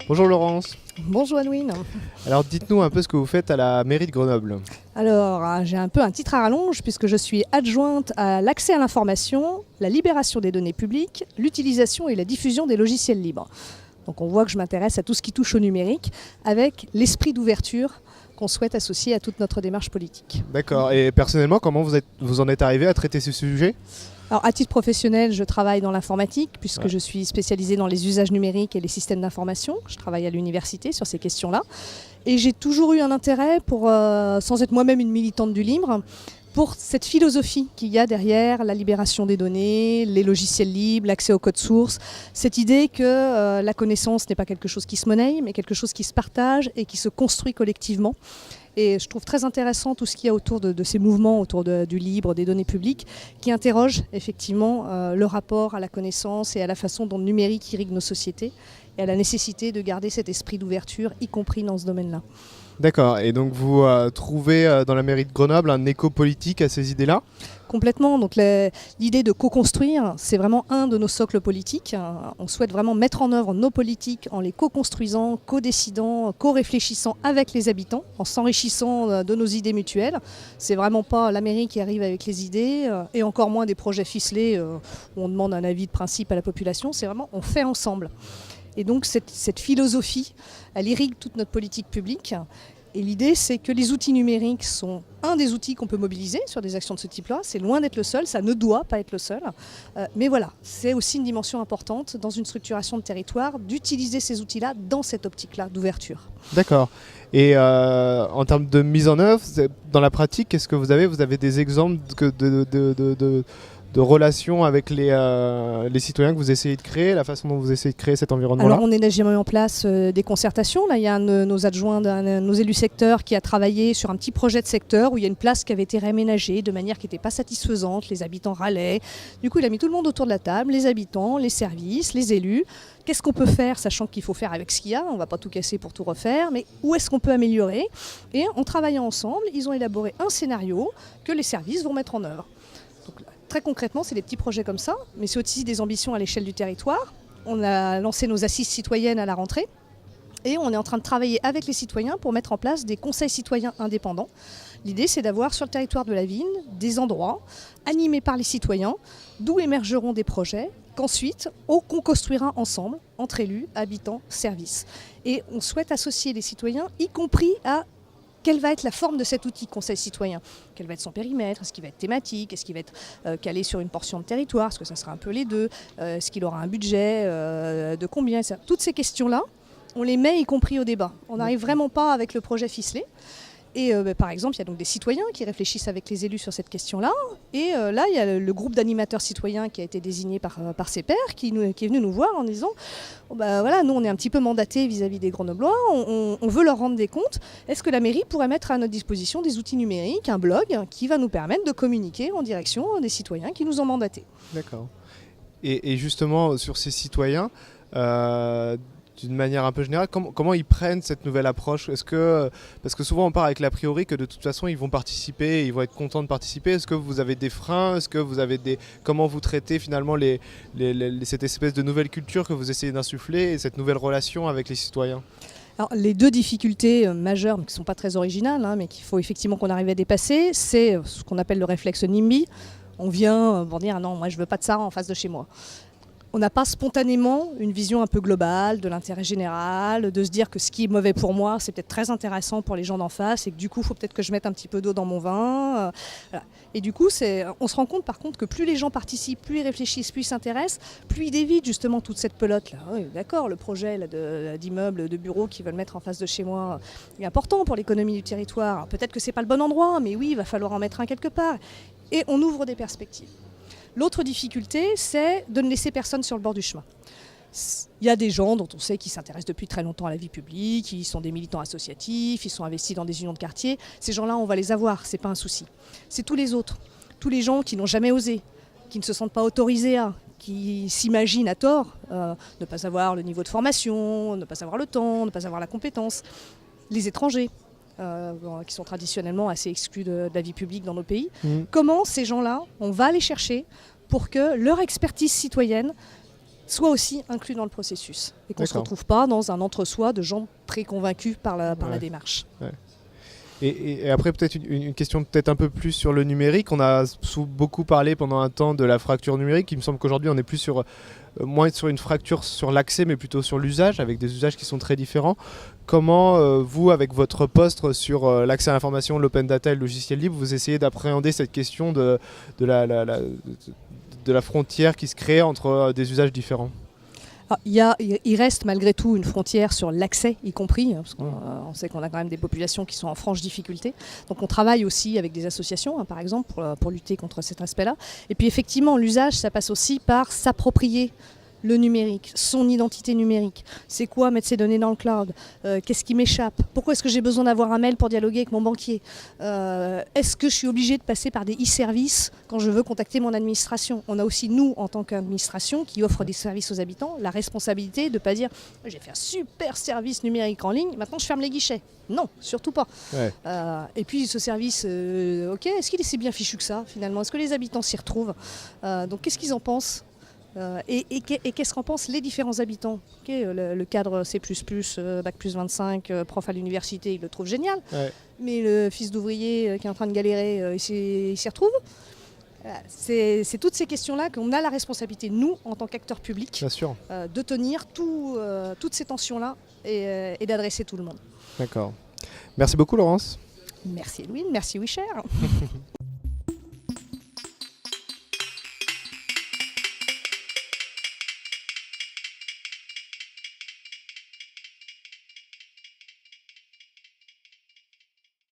Bonjour Laurence. Bonjour Anouine. Alors dites-nous un peu ce que vous faites à la mairie de Grenoble. Alors, j'ai un peu un titre à rallonge puisque je suis adjointe à l'accès à l'information, la libération des données publiques, l'utilisation et la diffusion des logiciels libres. Donc on voit que je m'intéresse à tout ce qui touche au numérique avec l'esprit d'ouverture qu'on souhaite associer à toute notre démarche politique. D'accord. Et personnellement, comment vous en êtes arrivé à traiter ce sujet ? Alors, à titre professionnel, je travaille dans l'informatique puisque je suis spécialisée dans les usages numériques et les systèmes d'information. Je travaille à l'université sur ces questions-là. Et j'ai toujours eu un intérêt pour, sans être moi-même une militante du libre, pour cette philosophie qu'il y a derrière la libération des données, les logiciels libres, l'accès au code source. Cette idée que la connaissance n'est pas quelque chose qui se monnaie, mais quelque chose qui se partage et qui se construit collectivement. Et je trouve très intéressant tout ce qu'il y a autour de ces mouvements, autour du libre, des données publiques, qui interrogent effectivement le rapport à la connaissance et à la façon dont le numérique irrigue nos sociétés et à la nécessité de garder cet esprit d'ouverture, y compris dans ce domaine-là. D'accord. Et donc vous trouvez dans la mairie de Grenoble un écho politique à ces idées-là ? Complètement. Donc l'idée de co-construire, c'est vraiment un de nos socles politiques. On souhaite vraiment mettre en œuvre nos politiques en les co-construisant, co-décidant, co-réfléchissant avec les habitants, en s'enrichissant de nos idées mutuelles. C'est vraiment pas la mairie qui arrive avec les idées et encore moins des projets ficelés où on demande un avis de principe à la population. C'est vraiment on fait ensemble. Et donc cette philosophie, elle irrigue toute notre politique publique. Et l'idée, c'est que les outils numériques sont un des outils qu'on peut mobiliser sur des actions de ce type-là. C'est loin d'être le seul, ça ne doit pas être le seul. Mais voilà, c'est aussi une dimension importante dans une structuration de territoire d'utiliser ces outils-là dans cette optique-là d'ouverture. D'accord. Et en termes de mise en œuvre, dans la pratique, qu'est-ce que vous avez ? Vous avez des exemples de relations avec les citoyens que vous essayez de créer, la façon dont vous essayez de créer cet environnement-là ? Alors on a déjà mis en place des concertations. Là, il y a un de nos adjoints, nos élus secteurs qui a travaillé sur un petit projet de secteur où il y a une place qui avait été réaménagée de manière qui n'était pas satisfaisante. Les habitants râlaient. Du coup, il a mis tout le monde autour de la table, les habitants, les services, les élus. Qu'est-ce qu'on peut faire, sachant qu'il faut faire avec ce qu'il y a ? On ne va pas tout casser pour tout refaire, mais où est-ce qu'on peut améliorer ? Et en travaillant ensemble, ils ont élaboré un scénario que les services vont mettre en œuvre. Très concrètement, c'est des petits projets comme ça, mais c'est aussi des ambitions à l'échelle du territoire. On a lancé nos assises citoyennes à la rentrée et on est en train de travailler avec les citoyens pour mettre en place des conseils citoyens indépendants. L'idée, c'est d'avoir sur le territoire de la ville des endroits animés par les citoyens, d'où émergeront des projets qu'ensuite on construira ensemble, entre élus, habitants, services. Et on souhaite associer les citoyens, y compris à quelle va être la forme de cet outil conseil citoyen ? Quel va être son périmètre ? Est-ce qu'il va être thématique ? Est-ce qu'il va être calé sur une portion de territoire ? Est-ce que ça sera un peu les deux ? Est-ce qu'il aura un budget de combien ? Toutes ces questions-là, on les met y compris au débat. On n'arrive vraiment pas avec le projet ficelé. Et par exemple, il y a donc des citoyens qui réfléchissent avec les élus sur cette question-là. Et là, il y a le groupe d'animateurs citoyens qui a été désigné par ses pairs, qui est venu nous voir en disant voilà, nous, on est un petit peu mandatés vis-à-vis des Grenoblois, on veut leur rendre des comptes. Est-ce que la mairie pourrait mettre à notre disposition des outils numériques, un blog, qui va nous permettre de communiquer en direction des citoyens qui nous ont mandatés ? D'accord. Et justement, sur ces citoyens, d'une manière un peu générale, comment ils prennent cette nouvelle approche ? Parce que souvent on part avec l'a priori que de toute façon ils vont participer, ils vont être contents de participer. Est-ce que vous avez des freins ? Est-ce que vous avez comment vous traitez finalement cette espèce de nouvelle culture que vous essayez d'insuffler et cette nouvelle relation avec les citoyens ? Alors, les deux difficultés majeures, qui ne sont pas très originales, mais qu'il faut effectivement qu'on arrive à dépasser, c'est ce qu'on appelle le réflexe NIMBY. On vient pour dire non, moi je ne veux pas de ça en face de chez moi. On n'a pas spontanément une vision un peu globale de l'intérêt général, de se dire que ce qui est mauvais pour moi, c'est peut-être très intéressant pour les gens d'en face et que du coup, il faut peut-être que je mette un petit peu d'eau dans mon vin. Voilà. Et du coup, on se rend compte par contre que plus les gens participent, plus ils réfléchissent, plus ils s'intéressent, plus ils dévident justement toute cette pelote-là. Oui, d'accord, le projet d'immeubles, de bureaux qu'ils veulent mettre en face de chez moi est important pour l'économie du territoire. Alors, peut-être que ce n'est pas le bon endroit, mais oui, il va falloir en mettre un quelque part. Et on ouvre des perspectives. L'autre difficulté, c'est de ne laisser personne sur le bord du chemin. Il y a des gens dont on sait qu'ils s'intéressent depuis très longtemps à la vie publique, ils sont des militants associatifs, ils sont investis dans des unions de quartier. Ces gens-là, on va les avoir, c'est pas un souci. C'est tous les autres, tous les gens qui n'ont jamais osé, qui ne se sentent pas autorisés qui s'imaginent à tort ne pas avoir le niveau de formation, ne pas avoir le temps, ne pas avoir la compétence. Les étrangers. Qui sont traditionnellement assez exclus de la vie publique dans nos pays. Comment ces gens-là, on va les chercher pour que leur expertise citoyenne soit aussi inclus dans le processus et qu'on ne se retrouve pas dans un entre-soi de gens préconvaincus par la démarche. Ouais. Et après, peut-être une question peut-être un peu plus sur le numérique. On a beaucoup parlé pendant un temps de la fracture numérique. Il me semble qu'aujourd'hui, on est plus moins sur une fracture sur l'accès, mais plutôt sur l'usage, avec des usages qui sont très différents. Comment, vous, avec votre poste sur l'accès à l'information, l'open data et le logiciel libre, vous essayez d'appréhender cette question de la frontière qui se crée entre des usages différents? Il reste malgré tout une frontière sur l'accès, y compris, parce qu'on sait qu'on a quand même des populations qui sont en franche difficulté. Donc on travaille aussi avec des associations, par exemple, pour lutter contre cet aspect-là. Et puis effectivement, l'usage, ça passe aussi par s'approprier le numérique, son identité numérique. C'est quoi mettre ses données dans le cloud? Qu'est-ce qui m'échappe? Pourquoi est-ce que j'ai besoin d'avoir un mail pour dialoguer avec mon banquier? Est-ce que je suis obligé de passer par des e-services quand je veux contacter mon administration? On a aussi, nous, en tant qu'administration, qui offre des services aux habitants, la responsabilité de ne pas dire « j'ai fait un super service numérique en ligne, maintenant je ferme les guichets ». Non, surtout pas. Ouais. Et puis ce service, ok, est-ce qu'il est si bien fichu que ça, finalement? Est-ce que les habitants s'y retrouvent? Donc qu'est-ce qu'ils en pensent? Et qu'est-ce qu'en pensent les différents habitants? Le cadre C++, Bac plus 25, prof à l'université, il le trouve génial. Ouais. Mais le fils d'ouvrier qui est en train de galérer, il s'y retrouve. C'est toutes ces questions-là qu'on a la responsabilité, nous, en tant qu'acteurs publics, de tenir toutes ces tensions-là et d'adresser tout le monde. D'accord. Merci beaucoup, Laurence. Merci, Louis. Merci, Wisher.